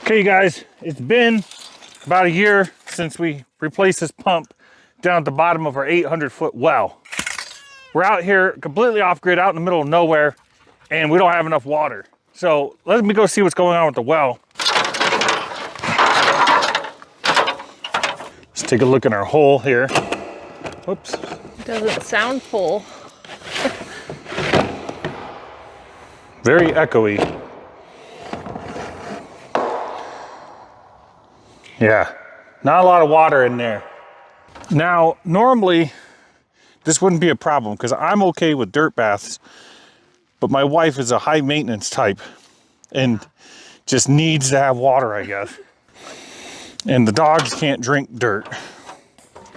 Okay, guys, it's been about a year since we replaced this pump down at the bottom of our 800-foot well. We're out here completely off grid, out in the middle of nowhere, and we don't have enough water. So let me go see what's going on with the well. Let's take a look in our hole here. Whoops. Doesn't sound full. Very echoey. Yeah, not a lot of water in there. Now, normally, this wouldn't be a problem because I'm okay with dirt baths, but my wife is a high maintenance type and just needs to have water, I guess. And the dogs can't drink dirt.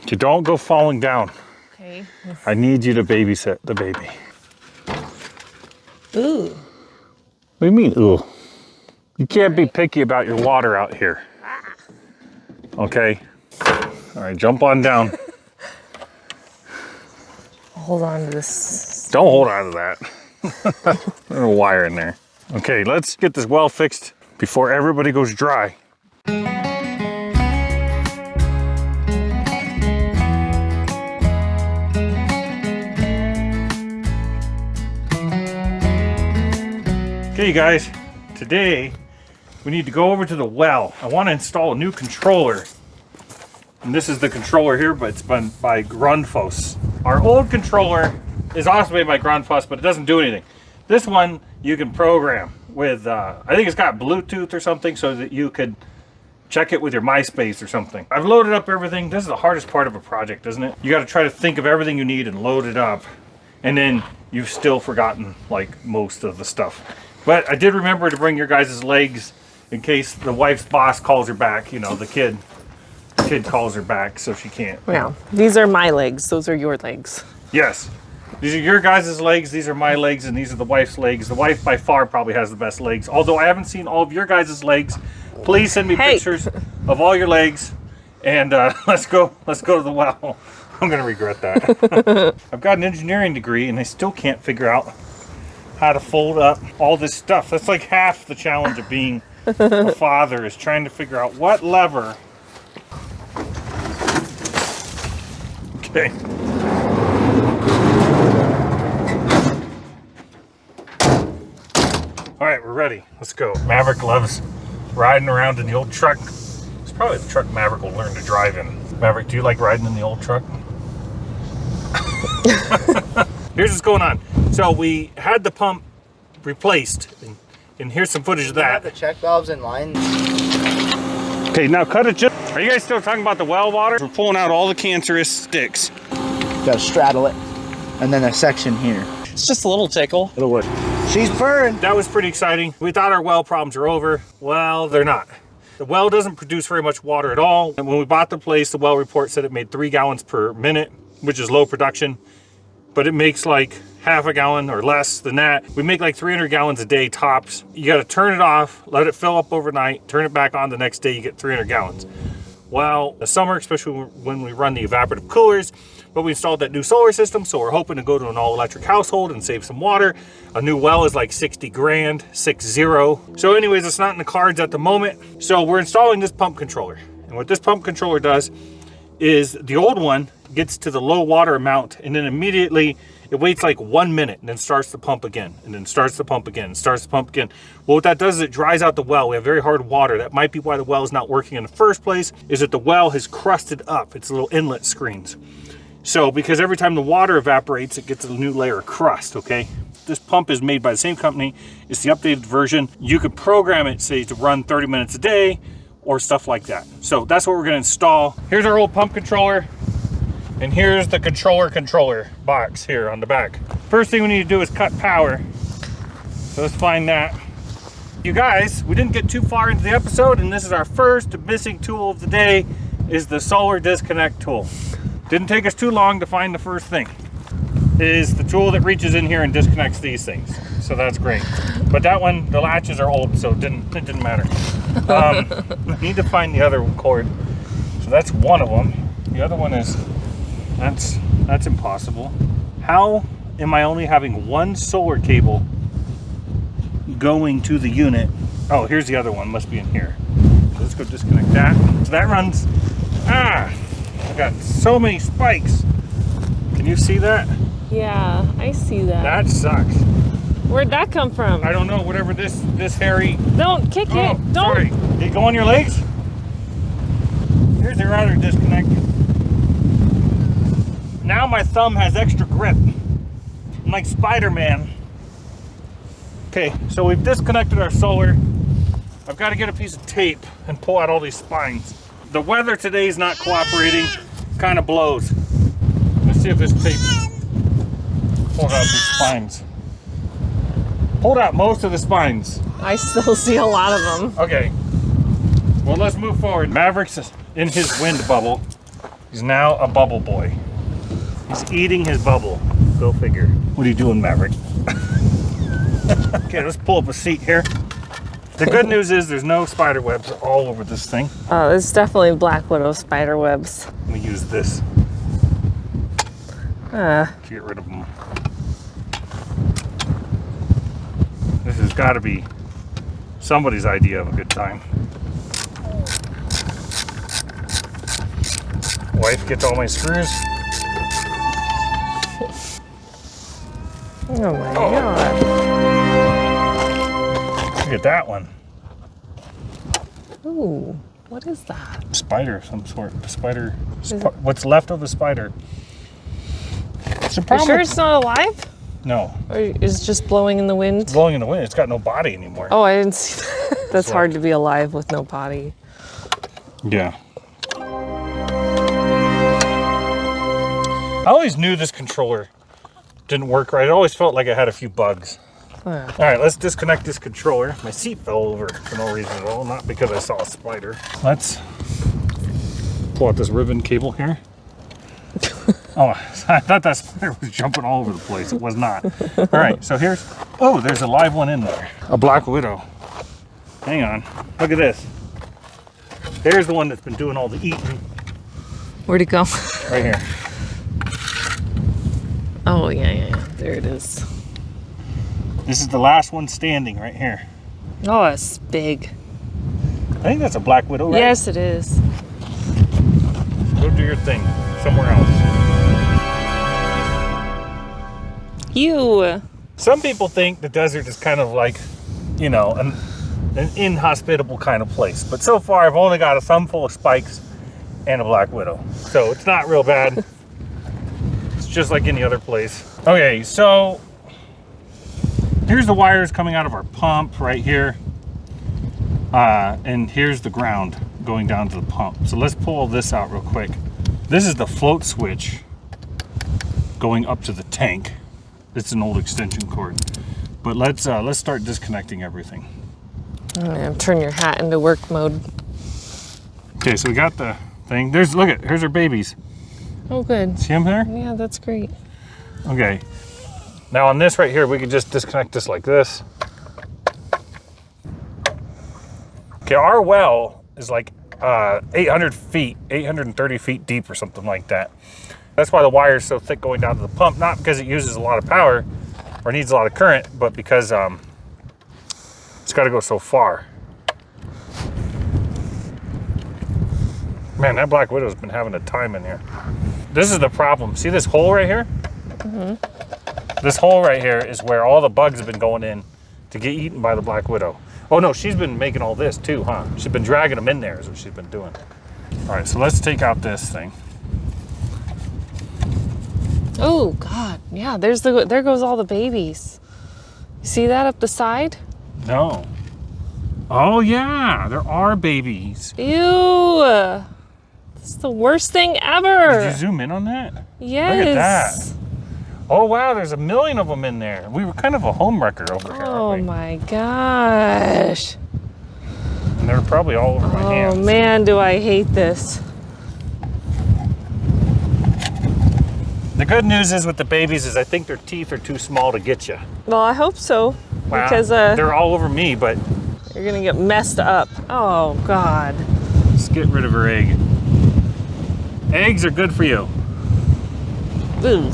You don't go falling down. Okay. I need you to babysit the baby. Ooh. What do you mean, ooh? You can't be picky about your water out here. Okay. All right, jump on down. Hold on to this. Don't hold on to that. There's a wire in there. Okay, let's get this well fixed before everybody goes dry. Okay, you guys, today we need to go over to the well. I want to install a new controller. And this is the controller here, but it's been by Grundfos. Our old controller is also made by Grundfos, but it doesn't do anything. This one you can program with, I think it's got Bluetooth or something so that you could check it with your MySpace or something. I've loaded up everything. This is the hardest part of a project, isn't it? You got to try to think of everything you need and load it up. And then you've still forgotten like most of the stuff. But I did remember to bring your guys' legs in case the wife's boss calls her back. You know, the kid calls her back, so she can't. Yeah, these are my legs. Those are your legs. Yes. These are your guys' legs, these are my legs, and these are the wife's legs. The wife by far probably has the best legs. Although I haven't seen all of your guys' legs. Please send me pictures of all your legs, and let's go to the well. I'm gonna regret that. I've got an engineering degree, and I still can't figure out how to fold up all this stuff. That's like half the challenge of being a father, is trying to figure out what lever. Okay. All right, we're ready. Let's go. Maverick loves riding around in the old truck. It's probably the truck Maverick will learn to drive in. Maverick, do you like riding in the old truck? Here's what's going on. So we had the pump replaced, and here's some footage of that. Have the check valves in line. Okay, now cut it just. Are you guys still talking about the well water? We're pulling out all the cancerous sticks. Gotta straddle it. And then a section here. It's just a little tickle. It'll work. She's burned. That was pretty exciting. We thought our well problems are over. Well, they're not. The well doesn't produce very much water at all. And when we bought the place, the well report said it made 3 gallons per minute, which is low production. But it makes like half a gallon or less than that. We make like 300 gallons a day tops. You got to turn it off, let it fill up overnight, turn it back on the next day, you get 300 gallons. Well, the summer, especially when we run the evaporative coolers, but we installed that new solar system, so we're hoping to go to an all-electric household and save some water. A new well is like 60 grand, 60. So anyways, it's not in the cards at the moment. So we're installing this pump controller. And what this pump controller does is the old one gets to the low water amount, and then immediately it waits like 1 minute and then starts to pump again, and then starts to pump again, and starts to pump again. Well, what that does is it dries out the well. We have very hard water. That might be why the well is not working in the first place, is that the well has crusted up. It's little inlet screens. So because every time the water evaporates, it gets a new layer of crust, okay? This pump is made by the same company. It's the updated version. You could program it, say, to run 30 minutes a day or stuff like that. So that's what we're gonna install. Here's our old pump controller. And here's the controller box here on the back. First thing we need to do is cut power. So let's find that. You guys, we didn't get too far into the episode, and this is our first missing tool of the day, is the solar disconnect tool. Didn't take us too long to find the first thing. It is the tool that reaches in here and disconnects these things. So that's great. But that one, the latches are old, so it didn't matter. I need to find the other cord. So that's one of them. The other one is, that's impossible. How am I only having one solar cable going to the unit Oh, here's the other one. Must be in here. So let's go disconnect that. So that runs. I got so many spikes. Can you see that? Yeah, I see that. That sucks. Where'd that come from? I don't know. Whatever this hairy. Don't kick it. Don't. Sorry. Did it go on your legs? Here's your other disconnect. Now my thumb has extra grip. I'm like Spider-Man. Okay, so we've disconnected our solar. I've got to get a piece of tape and pull out all these spines. The weather today is not cooperating. Kind of blows. Let's see if this tape pulls out these spines. Pulled out most of the spines. I still see a lot of them. Okay. Well, let's move forward. Maverick's in his wind bubble. He's now a bubble boy. He's eating his bubble. Go figure. What are you doing, Maverick? Okay, let's pull up a seat here. The good news is there's no spider webs all over this thing. Oh, it's definitely black widow spider webs. Let me use this to get rid of them. This has got to be somebody's idea of a good time. Wife gets all my screws. Oh my god. Look at that one. Ooh, what is that? Spider of some sort. A spider. What's left of a spider. You sure it's not alive? No. Or is it just blowing in the wind? It's blowing in the wind. It's got no body anymore. Oh, I didn't see that. That's hard to be alive with no body. Yeah. I always knew this controller didn't work right. It always felt like it had a few bugs. All right, let's disconnect this controller. My seat fell over for no reason at all, not because I saw a spider. Let's pull out this ribbon cable here. Oh, I thought that spider was jumping all over the place. It was not. All right, so there's a live one in there. A black widow. Hang on, look at this. There's the one that's been doing all the eating. Where'd it go? Right here. Oh, yeah. There it is. This is the last one standing right here. Oh, it's big. I think that's a black widow, right? Yes, it is. Go do your thing somewhere else. Some people think the desert is kind of like, you know, an inhospitable kind of place. But so far, I've only got a thumb full of spikes and a black widow. So it's not real bad. It's just like any other place. Okay, so here's the wires coming out of our pump right here. And here's the ground going down to the pump. So let's pull this out real quick. This is the float switch going up to the tank. It's an old extension cord. But let's start disconnecting everything. Turn your hat into work mode. Okay, so we got the thing. Here's our babies. Oh, good. See them there? Yeah, that's great. Okay. Now on this right here, we can just disconnect this like this. Okay, our well is like 830 feet deep or something like that. That's why the wire is so thick going down to the pump, not because it uses a lot of power or needs a lot of current, but because it's got to go so far. Man, that black widow's been having a time in here. This is the problem. See this hole right here? Mm-hmm. This hole right here is where all the bugs have been going in to get eaten by the black widow. Oh no, she's been making all this too, huh? She's been dragging them in there is what she's been doing. All right, so let's take out this thing. Oh God, yeah. There goes all the babies. You see that up the side? No. Oh yeah, there are babies. Ew. It's the worst thing ever. Did you zoom in on that? Yes. Look at that. Oh wow, there's a million of them in there. We were kind of a home wrecker over here, Oh aren't we? my gosh. And they're probably all over my hands. Oh man, do I hate this. The good news is with the babies is I think their teeth are too small to get you. Well, I hope so. Wow. Because they're all over me, but you're gonna get messed up. Oh God. let's get rid of her egg. Eggs are good for you. Ooh.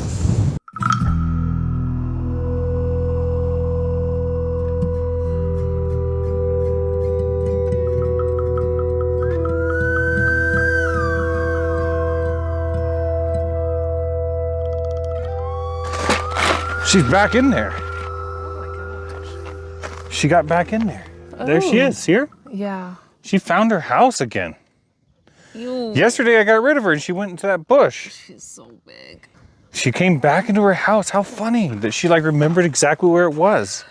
She's back in there. Oh my gosh. She got back in there. There she is, see her? Yeah. She found her house again. Ew. Yesterday I got rid of her and she went into that bush. She's so big. She came back into her house. How funny that she like remembered exactly where it was.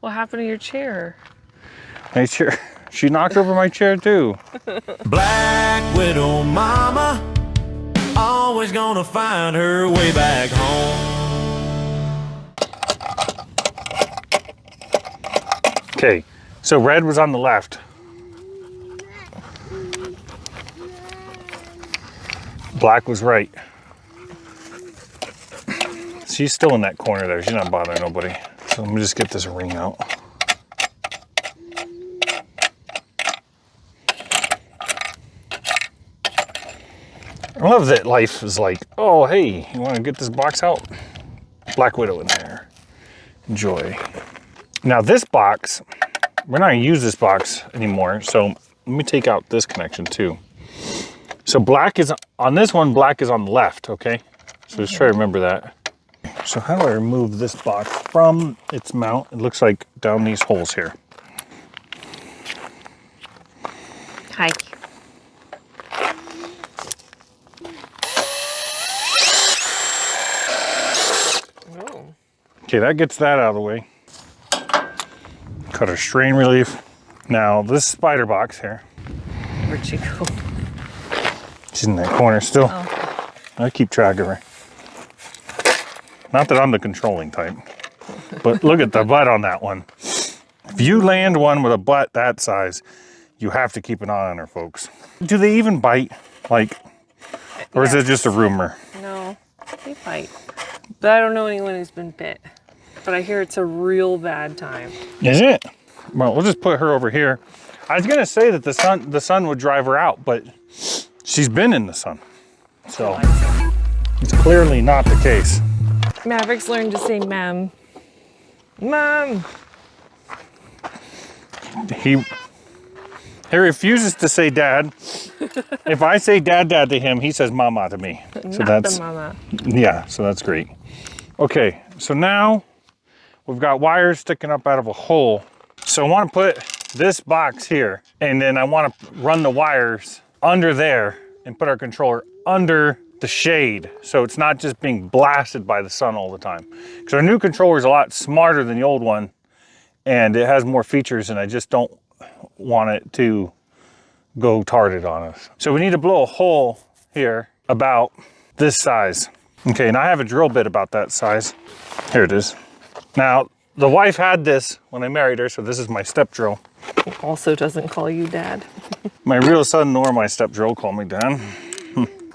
What happened to your chair? My chair. She knocked over my chair too. Black widow mama, always gonna find her way back home. Okay, so red was on the left. Black was right. She's still in that corner there. She's not bothering nobody. So let me just get this ring out. I love that life is like, oh, hey, you want to get this box out? Black Widow in there. Enjoy. Now this box, we're not going to use this box anymore. So let me take out this connection too. So black is, on this one, black is on the left, okay? So just try to remember that. So how do I remove this box from its mount? It looks like down these holes here. Hi. Oh. Okay, that gets that out of the way. Cut our strain relief. Now this spider box here. Where'd she go? She's in that corner still. Oh. I keep track of her. Not that I'm the controlling type, but look at the butt on that one. If you land one with a butt that size, you have to keep an eye on her, folks. Do they even bite? Like, or is it just a rumor? No, they bite. But I don't know anyone who's been bit. But I hear it's a real bad time. Is it? Well, we'll just put her over here. I was gonna say that the sun would drive her out, but she's been in the sun. So it's clearly not the case. Maverick's learned to say ma'am. Mom. He refuses to say dad. If I say dad to him, he says mama to me. So Not that's the mama. yeah, so that's great. Okay, so now we've got wires sticking up out of a hole. So I want to put this box here, and then I want to run the wires under there and put our controller under the shade, so it's not just being blasted by the sun all the time. Because our new controller is a lot smarter than the old one, and it has more features, and I just don't want it to go tarded on us. So we need to blow a hole here about this size. Okay, and I have a drill bit about that size. Here it is. Now, the wife had this when I married her, so this is my step drill. Also doesn't call you dad. My real son nor my step drill call me dad.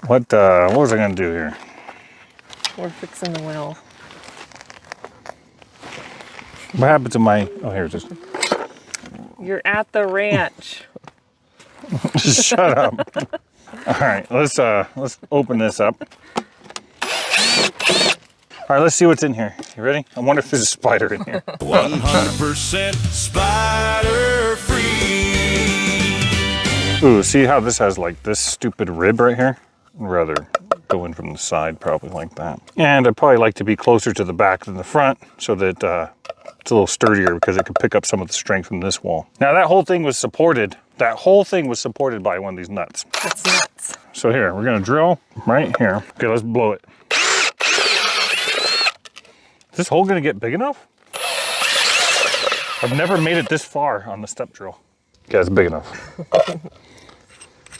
What was I gonna do here? We're fixing the well. What happened to my, oh, here it is. You're at the ranch. Shut up. All right, let's open this up. All right, let's see what's in here. You ready? I wonder if there's a spider in here. 100% spider free. Ooh, see how this has like this stupid rib right here? I'd rather go in from the side, probably like that. And I'd probably like to be closer to the back than the front so that it's a little sturdier because it could pick up some of the strength from this wall. Now that whole thing was supported. That whole thing was supported by one of these nuts. That's nuts. So here, we're gonna drill right here. Okay, let's blow it. Is this hole gonna get big enough? I've never made it this far on the step drill. Okay, it's big enough.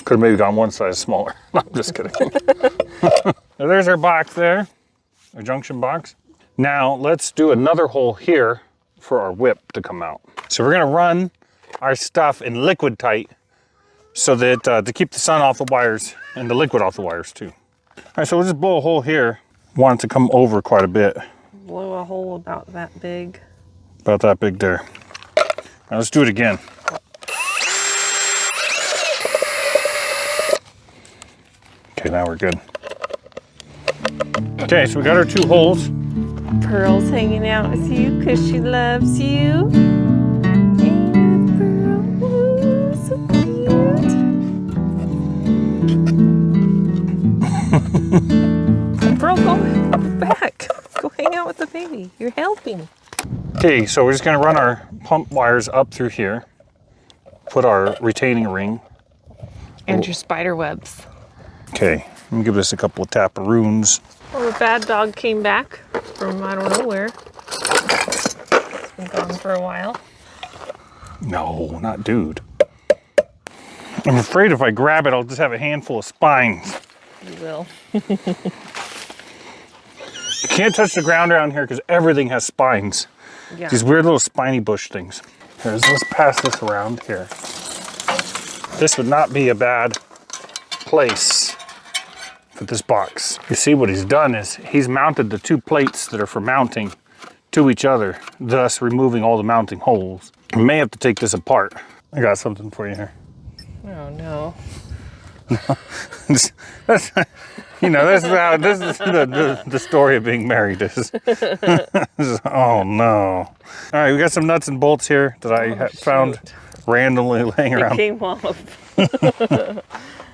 Could have maybe gone one size smaller. No, I'm just kidding. So there's our box there, our junction box. Now let's do another hole here for our whip to come out. So we're gonna run our stuff in liquid tight so that to keep the sun off the wires and the liquid off the wires too. All right, so we'll just blow a hole here. Want it to come over quite a bit. Blow a hole about that big. About that big there. Now let's do it again. Okay, now we're good. Okay, so we got our two holes. Pearl's hanging out with you because she loves you. And Pearl, ooh, so cute. Pearl, go back. Go hang out with the baby. You're helping. Okay, so we're just gonna run our pump wires up through here, put our retaining ring. And your spider webs. Okay, let me give this a couple of taparoons. Well, the bad dog came back from I don't know where. It's been gone for a while. No, not dude. I'm afraid if I grab it, I'll just have a handful of spines. You will. You can't touch the ground around here because everything has spines. Yeah. These weird little spiny bush things. Let's pass this around here. This would not be a bad place for this box. You see what he's done is he's mounted the two plates that are for mounting to each other, thus removing all the mounting holes. I may have to take this apart. I got something for you here. Oh no. That's, you know, this is the story of being married is. Oh no. All right, we got some nuts and bolts here that I found randomly laying around. It came off.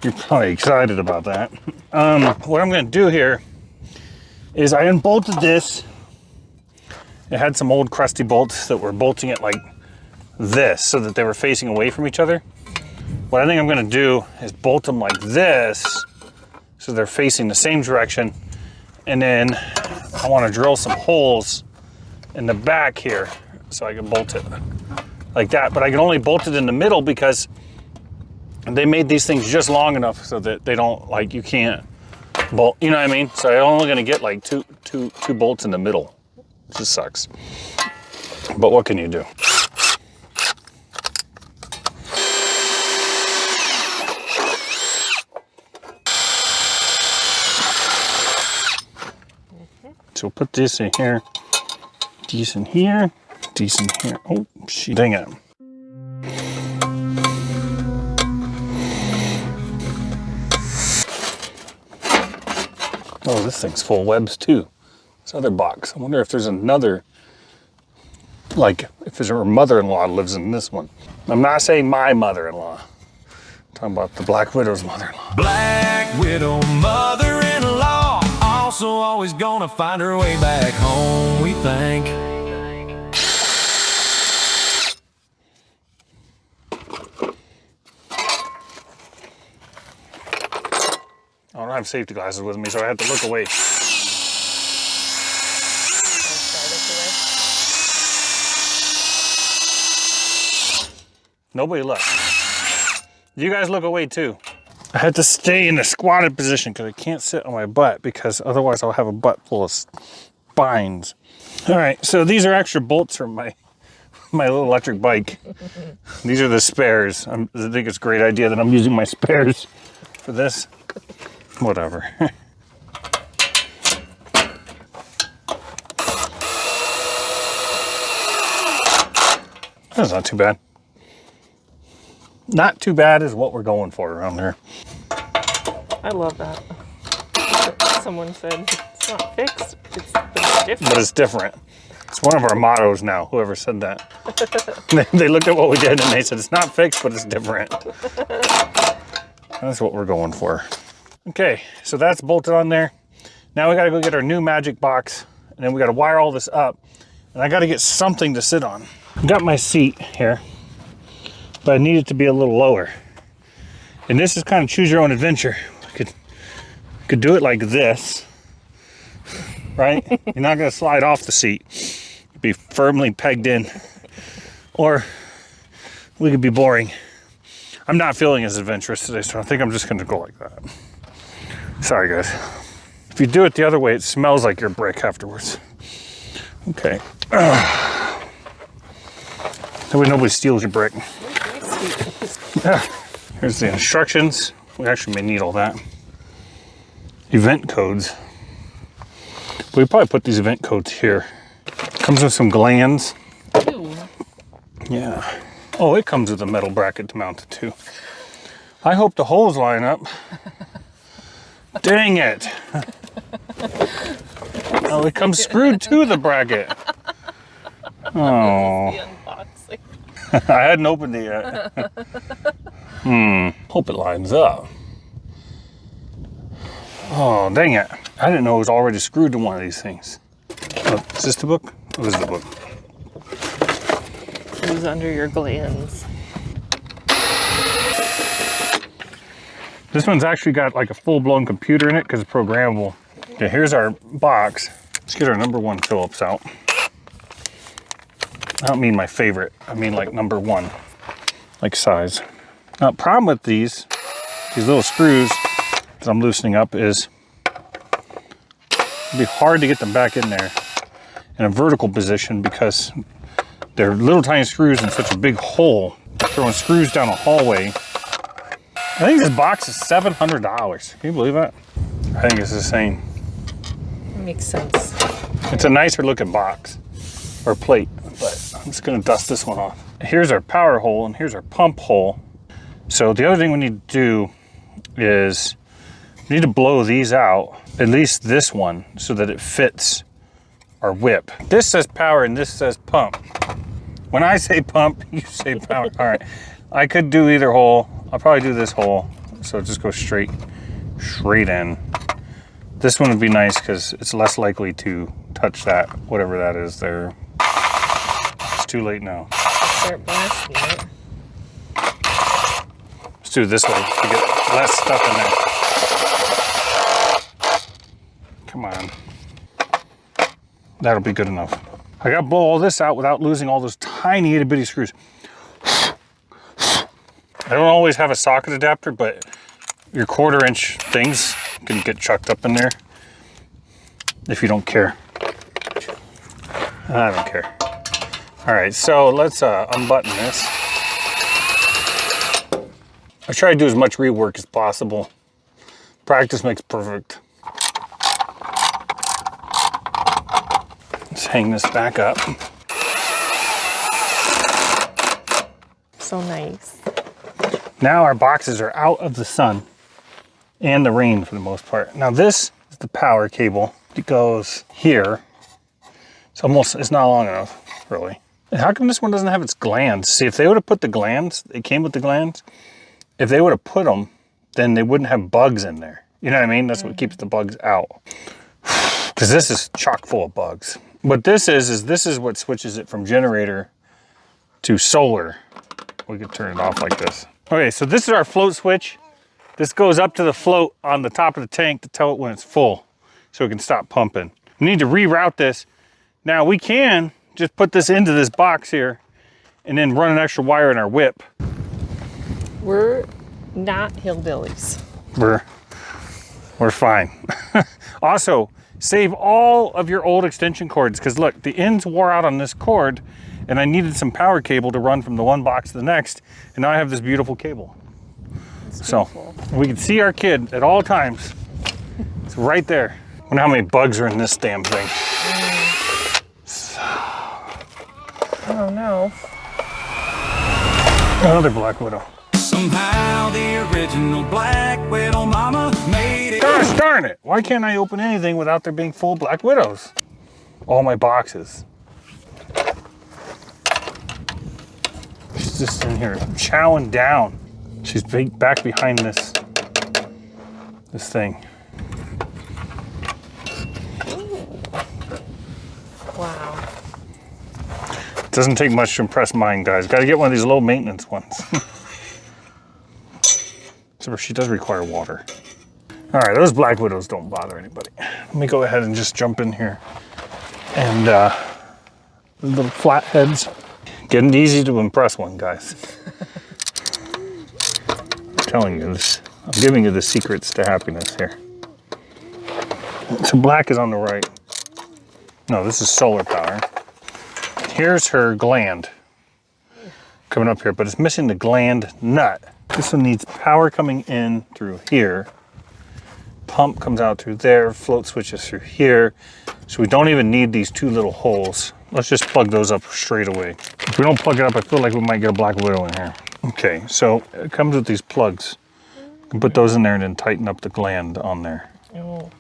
You're probably excited about that. What I'm gonna do here is I unbolted this. It had some old crusty bolts that were bolting it like this so that they were facing away from each other. What I think I'm gonna do is bolt them like this so they're facing the same direction. And then I wanna drill some holes in the back here so I can bolt it like that. But I can only bolt it in the middle because they made these things just long enough so that they don't, like, you can't bolt, you know what I mean? So I'm only gonna get like two bolts in the middle. It just sucks. But what can you do? So we'll put this in here, decent here, decent here. Oh, shit, dang it. Oh, this thing's full of webs too. This other box. I wonder if there's another, like if there's a mother-in-law lives in this one. I'm not saying my mother-in-law. I'm talking about the Black Widow's mother-in-law. Black Widow mother-in-law, also always gonna find her way back home, we think. I don't have safety glasses with me, so I had to look away. Nobody looked. You guys look away too. I had to stay in a squatted position because I can't sit on my butt because otherwise I'll have a butt full of spines. All right, so these are extra bolts from my little electric bike. These are the spares. I think it's a great idea that I'm using my spares for this. Whatever. That's not too bad. Not too bad is what we're going for around here. I love that. Someone said it's not fixed, it's different. But it's different. It's one of our mottos now, whoever said that. They looked at what we did and they said, it's not fixed, but it's different. That's what we're going for. Okay, so that's bolted on there. Now we gotta go get our new magic box, and then we gotta wire all this up, and I gotta get something to sit on. I got my seat here, but I need it to be a little lower. And this is kind of choose your own adventure. I could do it like this, right? You're not gonna slide off the seat. Be firmly pegged in. Or we could be boring. I'm not feeling as adventurous today, so I think I'm just gonna go like that. Sorry guys. If you do it the other way, it smells like your brick afterwards. Okay. That way nobody steals your brick. Here's the instructions. We actually may need all that. Event codes. We probably put these event codes here. Comes with some glands. Ooh. Yeah. Oh, it comes with a metal bracket to mount it to. I hope the holes line up. Dang it. Oh, it comes screwed to the bracket. Oh. I hadn't opened it yet. Hope it lines up. Oh, dang it. I didn't know it was already screwed to one of these things. All Oh, is this the book? Oh, this is the book. Who's under your glands? This one's actually got like a full-blown computer in it because it's programmable. Okay, here's our box. Let's get our #1 Phillips out. I don't mean my favorite. I mean like #1, like size. Now, the problem with these little screws that I'm loosening up is it'd be hard to get them back in there in a vertical position because they're little tiny screws in such a big hole. They're throwing screws down a hallway. I think this box is $700. Can you believe that? I think it's insane. Makes sense. It's a nicer looking box or plate, but I'm just gonna dust this one off. Here's our power hole and here's our pump hole. So the other thing we need to do is we need to blow these out, at least this one, so that it fits our whip. This says power and this says pump. When I say pump, you say power. All right, I could do either hole. I'll probably do this hole, so it just goes straight in. This one would be nice because it's less likely to touch that, whatever that is there. It's too late now. Start blasting it. Let's do it this way to get less stuff in there. Come on. That'll be good enough. I gotta blow all this out without losing all those tiny itty bitty screws. I don't always have a socket adapter, but your 1/4-inch things can get chucked up in there if you don't care. I don't care. All right, so let's unbutton this. I try to do as much rework as possible. Practice makes perfect. Let's hang this back up. So nice. Now our boxes are out of the sun and the rain for the most part. Now this is the power cable. It goes here. It's not long enough, really. And how come this one doesn't have its glands? See, if they would have put the glands, it came with the glands. If they would have put them, then they wouldn't have bugs in there. You know what I mean? That's what keeps the bugs out. Because this is chock full of bugs. What this is this is what switches it from generator to solar. We could turn it off like this. Okay, so this is our float switch. This goes up to the float on the top of the tank to tell it when it's full, so it can stop pumping. We need to reroute this. Now we can just put this into this box here and then run an extra wire in our whip. We're not hillbillies. We're fine. Also, save all of your old extension cords, because look, the ends wore out on this cord and I needed some power cable to run from the one box to the next, and now I have this beautiful cable. So we can see our kid at all times. It's right there. I wonder how many bugs are in this damn thing. Oh no. Another black widow. Somehow the original black widow mama made it. Gosh darn it! Why can't I open anything without there being full black widows? All my boxes. She's just in here chowing down. She's back behind this thing. Wow. It doesn't take much to impress mine, guys. Got to get one of these low maintenance ones. Except she does require water. All right, those black widows don't bother anybody. Let me go ahead and just jump in here. And little flatheads. Getting easy to impress one, guys. I'm telling you this. I'm giving you the secrets to happiness here. So black is on the right. No, this is solar power. Here's her gland coming up here, but it's missing the gland nut. This one needs power coming in through here. Pump comes out through there, float switches through here. So we don't even need these two little holes. Let's just plug those up straight away. If we don't plug it up, I feel like we might get a black widow in here. Okay, so it comes with these plugs. You can put those in there and then tighten up the gland on there. Oh.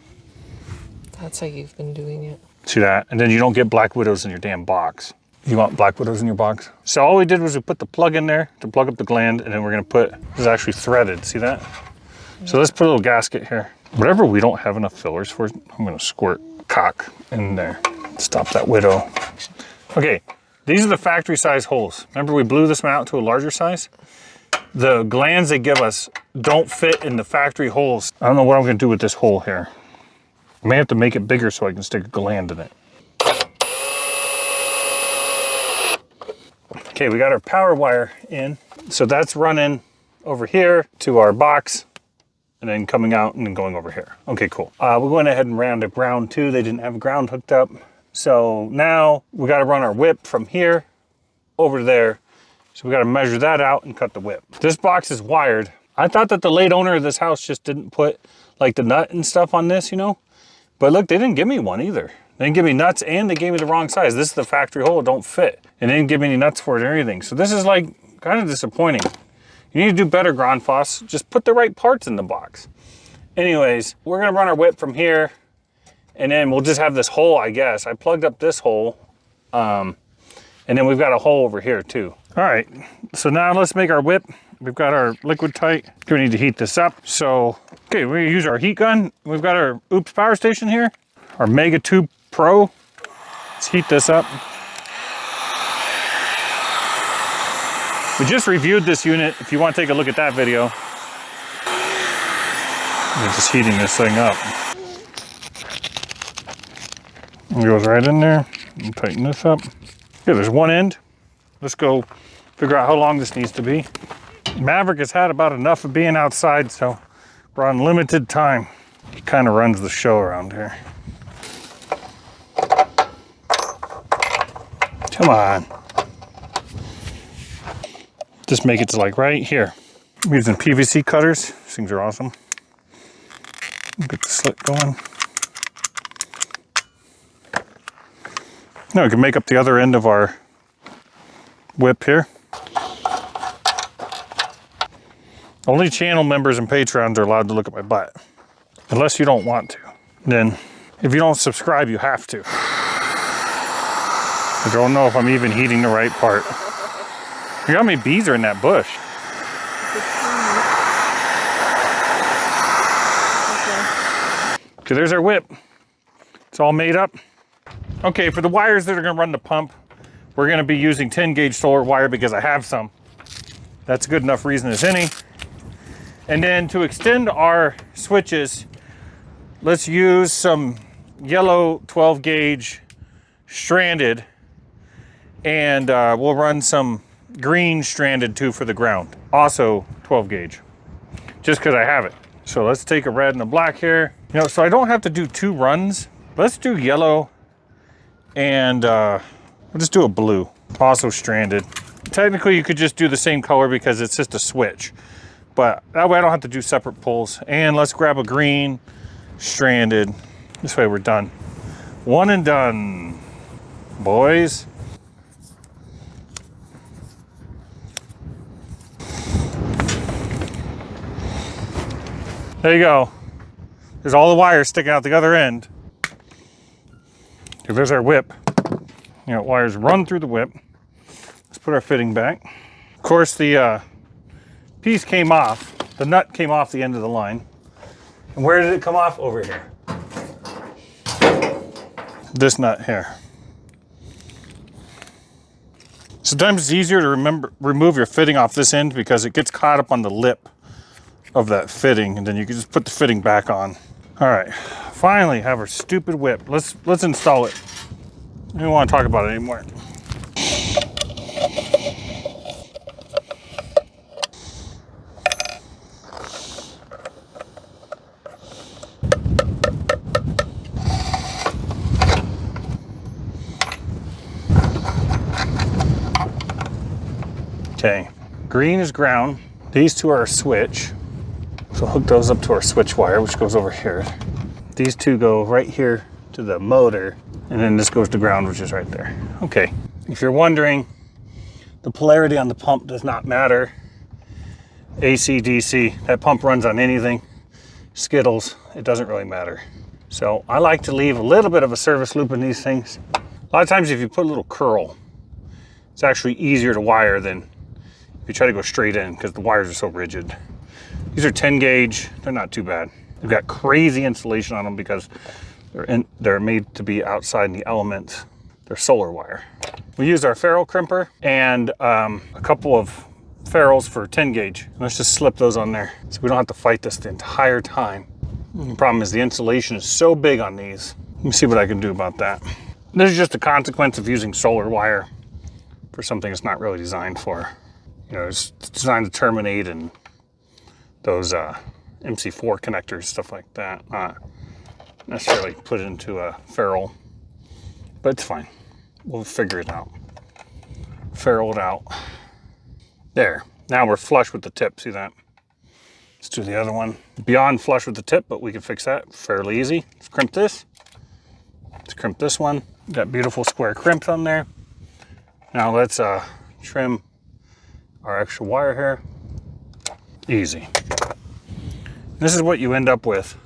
That's how you've been doing it. See that? And then you don't get black widows in your damn box. You want black widows in your box? So all we did was we put the plug in there to plug up the gland, and then we're gonna put, this is actually threaded, see that? So let's put a little gasket here. Whatever we don't have enough fillers for, I'm gonna squirt cock in there. Stop that widow. Okay, these are the factory size holes. Remember we blew this one out to a larger size? The glands they give us don't fit in the factory holes. I don't know what I'm gonna do with this hole here. I may have to make it bigger so I can stick a gland in it. Okay, we got our power wire in. So that's running over here to our box and then coming out and then going over here. Okay, cool. We went ahead and ran the ground too. They didn't have ground hooked up. So now we got to run our whip from here over to there. So we got to measure that out and cut the whip. This box is wired. I thought that the late owner of this house just didn't put like the nut and stuff on this, you know? But look, they didn't give me one either. They didn't give me nuts and they gave me the wrong size. This is the factory hole, it don't fit. And they didn't give me any nuts for it or anything. So this is like kind of disappointing. You need to do better, Grandfoss. Just put the right parts in the box. Anyways, we're gonna run our whip from here and then we'll just have this hole, I guess. I plugged up this hole and then we've got a hole over here too. All right, so now let's make our whip. We've got our liquid tight. We need to heat this up. So, okay, we're gonna use our heat gun. We've got our Oops power station here, our Mega 2 Pro. Let's heat this up. We just reviewed this unit. If you want to take a look at that video. We're just heating this thing up. It goes right in there. And tighten this up. Okay, there's one end. Let's go figure out how long this needs to be. Maverick has had about enough of being outside, so we're on limited time. He kind of runs the show around here. Come on. Just make it to like right here. I'm using PVC cutters. These things are awesome. Get the slit going. Now we can make up the other end of our whip here. Only channel members and patrons are allowed to look at my butt. Unless you don't want to. Then, if you don't subscribe, you have to. I don't know if I'm even heating the right part. Look how many bees are in that bush. Okay, there's our whip. It's all made up. Okay, for the wires that are gonna run the pump, we're gonna be using 10 gauge solar wire because I have some. That's a good enough reason as any. And then to extend our switches, let's use some yellow 12 gauge stranded, and we'll run some green stranded too for the ground. Also 12 gauge, just because I have it. So let's take a red and a black here. You know, so I don't have to do 2 runs. Let's do yellow and we'll just do a blue, also stranded. Technically you could just do the same color because it's just a switch. But that way I don't have to do separate pulls. And let's grab a green stranded. This way we're done. One and done, boys. There you go. There's all the wires sticking out the other end. There's our whip. You know, wires run through the whip. Let's put our fitting back. Of course, the piece came off. The nut came off the end of the line. And where did it come off? Over here. This nut here. Sometimes it's easier to remove your fitting off this end because it gets caught up on the lip of that fitting, and then you can just put the fitting back on. All right, finally have our stupid whip. Let's install it. I don't want to talk about it anymore. Okay, green is ground. These two are a switch. So hook those up to our switch wire, which goes over here. These two go right here to the motor, and then this goes to ground, which is right there. Okay, if you're wondering, the polarity on the pump does not matter. AC, DC, that pump runs on anything. Skittles, it doesn't really matter. So I like to leave a little bit of a service loop in these things. A lot of times if you put a little curl, it's actually easier to wire than if you try to go straight in because the wires are so rigid. These are 10 gauge, they're not too bad. They've got crazy insulation on them because They're made to be outside in the elements. They're solar wire. We used our ferrule crimper and a couple of ferrules for 10 gauge. Let's just slip those on there so we don't have to fight this the entire time. The problem is the insulation is so big on these. Let me see what I can do about that. This is just a consequence of using solar wire for something it's not really designed for. You know, it's designed to terminate and those MC4 connectors, stuff like that. Not necessarily put it into a ferrule, but it's fine. We'll figure it out. Ferrule it out. There. Now we're flush with the tip. See that? Let's do the other one. Beyond flush with the tip, but we can fix that fairly easy. Let's crimp this. Let's crimp this one. Got beautiful square crimps on there. Now let's trim our extra wire here. Easy. This is what you end up with,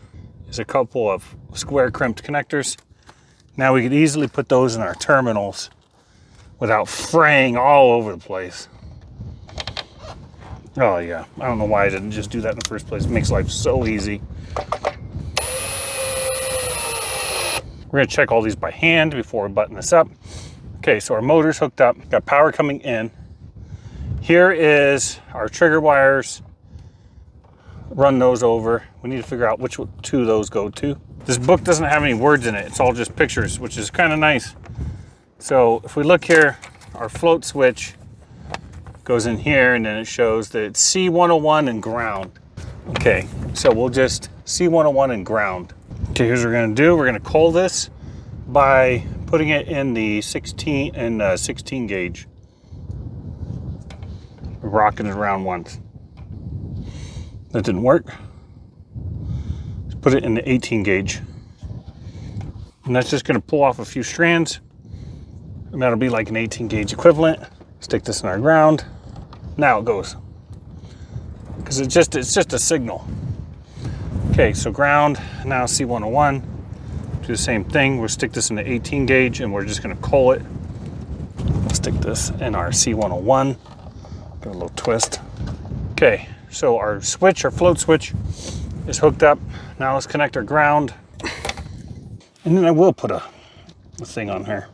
is a couple of square crimped connectors. Now we could easily put those in our terminals without fraying all over the place. Oh yeah, I don't know why I didn't just do that in the first place. It makes life so easy. We're gonna check all these by hand before we button this up. Okay, so our motor's hooked up, got power coming in. Here is our trigger wires. Run those over. We need to figure out which two those go to. This book doesn't have any words in it. It's all just pictures, which is kind of nice. So if we look here, our float switch goes in here and then it shows that it's C101 and ground. Okay, so we'll just C101 and ground. Okay, here's what we're gonna do. We're gonna coil this by putting it in the 16 gauge. Rocking it around once. That didn't work. Let's put it in the 18 gauge. And that's just gonna pull off a few strands. And that'll be like an 18 gauge equivalent. Stick this in our ground. Now it goes. Because it's just a signal. Okay, so ground, now C101. Do the same thing. We'll stick this in the 18 gauge and we're just gonna coil it. We'll stick this in our C101. Give it a little twist. Okay, so our switch, our float switch is hooked up. Now let's connect our ground. And then I will put a thing on here.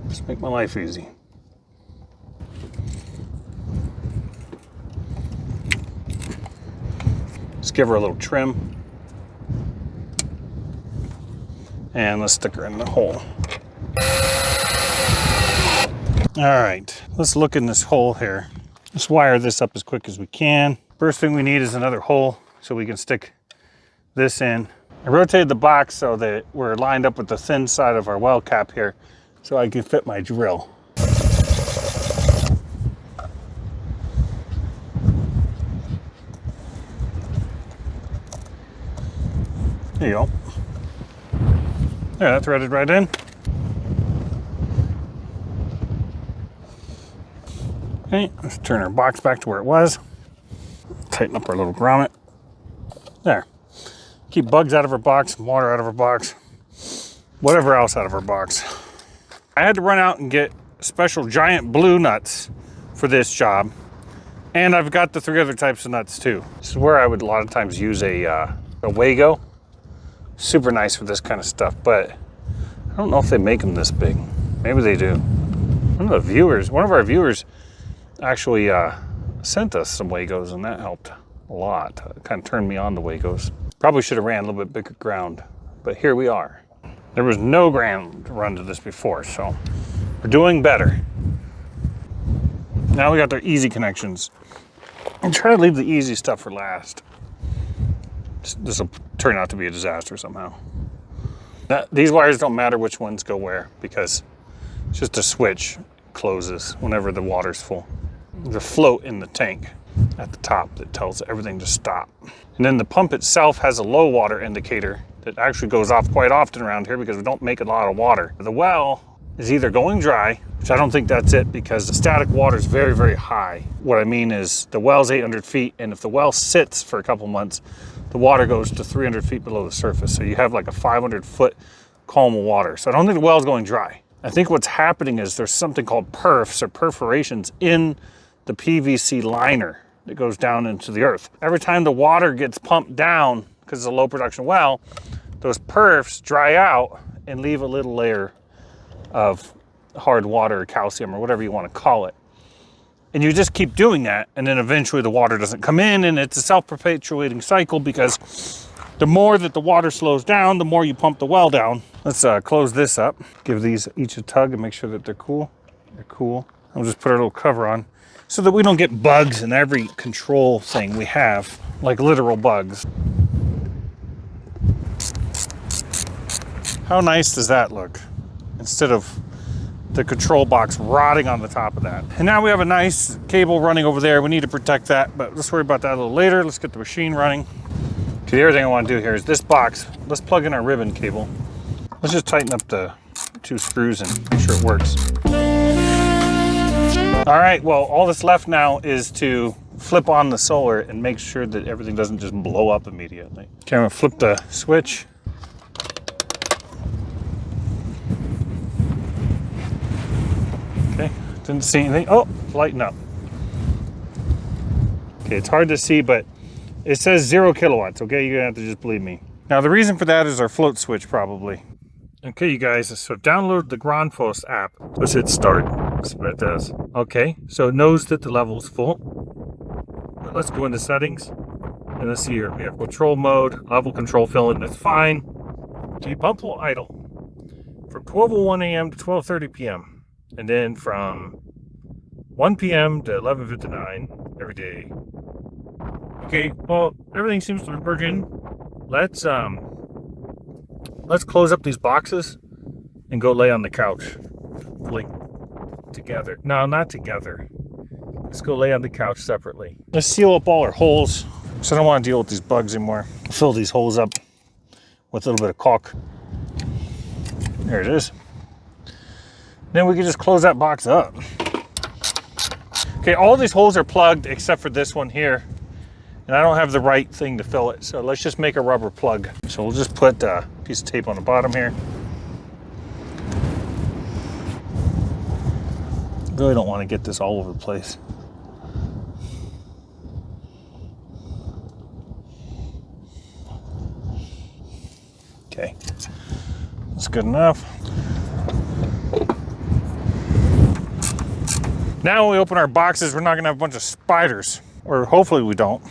Just make my life easy. Let's give her a little trim. And let's stick her in the hole. All right, let's look in this hole here. Let's wire this up as quick as we can. First thing we need is another hole so we can stick this in. I rotated the box so that we're lined up with the thin side of our well cap here so I can fit my drill. There you go. There, that threaded right in. Okay, let's turn our box back to where it was. Tighten up our little grommet. There. Keep bugs out of our box, water out of our box, whatever else out of our box. I had to run out and get special giant blue nuts for this job. And I've got the 3 other types of nuts too. This is where I would a lot of times use a Wago. Super nice for this kind of stuff, but I don't know if they make them this big. Maybe they do. One of our viewers actually sent us some Wagos and that helped a lot. It kind of turned me on to Wagos. Probably should have ran a little bit bigger ground, but here we are. There was no ground run to this before, so we're doing better. Now we got their easy connections. I'm trying to leave the easy stuff for last. This will turn out to be a disaster somehow. These wires don't matter which ones go where because it's just a switch closes whenever the water's full. There's a float in the tank at the top that tells everything to stop. And then the pump itself has a low water indicator that actually goes off quite often around here because we don't make a lot of water. The well is either going dry, which I don't think that's it because the static water is very, very high. What I mean is the well's 800 feet and if the well sits for a couple months, the water goes to 300 feet below the surface. So you have like a 500-foot column of water. So I don't think the well's going dry. I think what's happening is there's something called perfs or perforations in the PVC liner that goes down into the earth. Every time the water gets pumped down, because it's a low production well, those perfs dry out and leave a little layer of hard water or calcium or whatever you want to call it. And you just keep doing that, and then eventually the water doesn't come in, and it's a self-perpetuating cycle because the more that the water slows down, the more you pump the well down. Let's close this up. Give these each a tug and make sure that they're cool. They're cool. I'll just put our little cover on so that we don't get bugs in every control thing we have, like literal bugs. How nice does that look? Instead of the control box rotting on the top of that. And now we have a nice cable running over there. We need to protect that, but let's worry about that a little later. Let's get the machine running. Okay, the other thing I want to do here is this box. Let's plug in our ribbon cable. Let's just tighten up the 2 screws and make sure it works. All right, well, all that's left now is to flip on the solar and make sure that everything doesn't just blow up immediately. Okay, I'm gonna flip the switch. Okay, didn't see anything. Oh, lighten up. Okay, it's hard to see, but it says 0 kilowatts, okay? You're gonna have to just believe me. Now, the reason for that is our float switch, probably. Okay, you guys, so download the Grandfos app. Let's hit start. That's what it does. Okay, so it knows that the level is full. But let's go into settings. And let's see here. We have control mode, level control filling, that's fine. The pump will idle from 12:01 a.m. to 12:30 p.m. And then from 1 p.m. to 11:59 every day. Okay, well, everything seems to be working. Let's close up these boxes and go lay on the couch. Like together. No, not together. Let's go lay on the couch separately. Let's seal up all our holes. So I don't want to deal with these bugs anymore. Fill these holes up with a little bit of caulk. There it is. Then we can just close that box up. Okay, all these holes are plugged except for this one here. And I don't have the right thing to fill it. So let's just make a rubber plug. So we'll just put a piece of tape on the bottom here. Really don't want to get this all over the place. Okay, that's good enough. Now when we open our boxes, we're not gonna have a bunch of spiders, or hopefully we don't.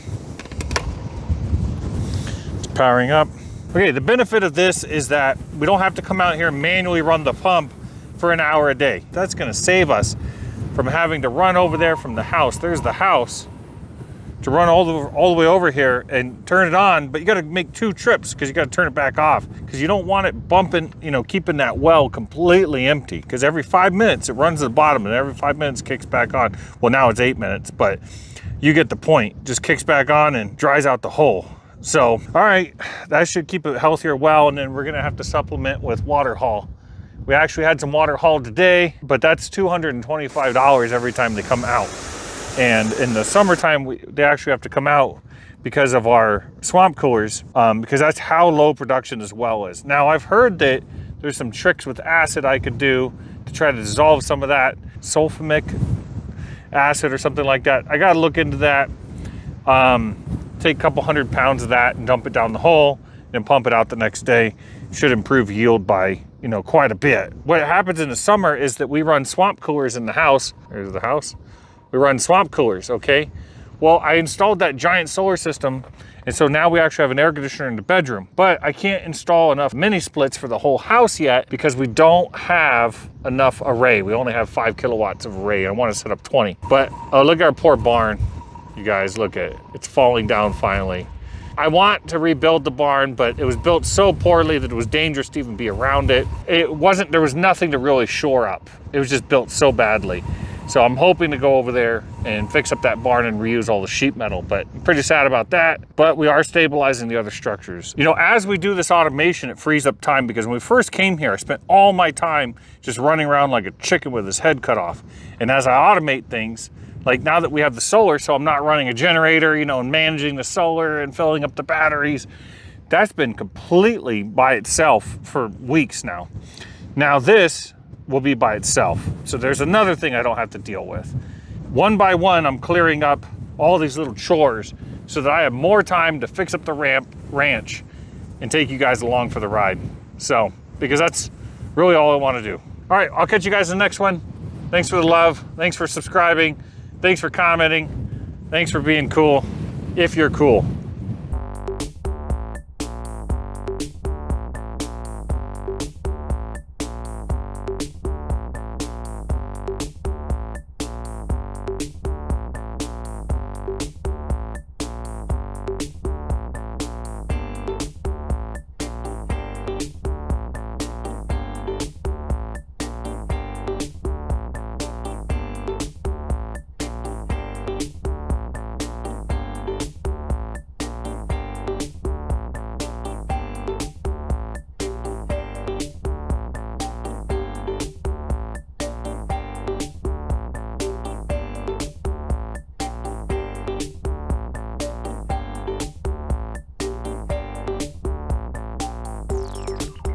It's powering up. Okay, the benefit of this is that we don't have to come out here and manually run the pump for an hour a day. That's gonna save us from having to run over there from the house. There's the house. To run all the way over here and turn it on, but you gotta make 2 trips because you gotta turn it back off because you don't want it bumping, you know, keeping that well completely empty because every 5 minutes it runs to the bottom and every 5 minutes kicks back on. Well, now it's 8 minutes, but you get the point. Just kicks back on and dries out the hole. So, all right, that should keep it healthier well, and then we're gonna have to supplement with water haul. We actually had some water hauled today, but that's $225 every time they come out. And in the summertime, they actually have to come out because of our swamp coolers, because that's how low production this well is. Now, I've heard that there's some tricks with acid I could do to try to dissolve some of that sulfamic acid or something like that. I got to look into that. Take a couple 100 pounds of that and dump it down the hole and pump it out the next day. Should improve yield by, you know, quite a bit. What happens in the summer is that we run swamp coolers in the house. There's the house. We run swamp coolers, okay? Well, I installed that giant solar system, and so now we actually have an air conditioner in the bedroom, but I can't install enough mini splits for the whole house yet because we don't have enough array. We only have 5 kilowatts of array. I want to set up 20, but look at our poor barn. You guys, look at it. It's falling down finally. I want to rebuild the barn, but it was built so poorly that it was dangerous to even be around it. There was nothing to really shore up. It was just built so badly. So I'm hoping to go over there and fix up that barn and reuse all the sheet metal, but I'm pretty sad about that. But we are stabilizing the other structures. You know, as we do this automation, it frees up time because when we first came here, I spent all my time just running around like a chicken with his head cut off. And as I automate things, like now that we have the solar, so I'm not running a generator, you know, and managing the solar and filling up the batteries, that's been completely by itself for weeks now. Now this will be by itself. So there's another thing I don't have to deal with. One by one, I'm clearing up all these little chores so that I have more time to fix up the ranch and take you guys along for the ride. So, because that's really all I want to do. All right, I'll catch you guys in the next one. Thanks for the love. Thanks for subscribing. Thanks for commenting. Thanks for being cool, if you're cool.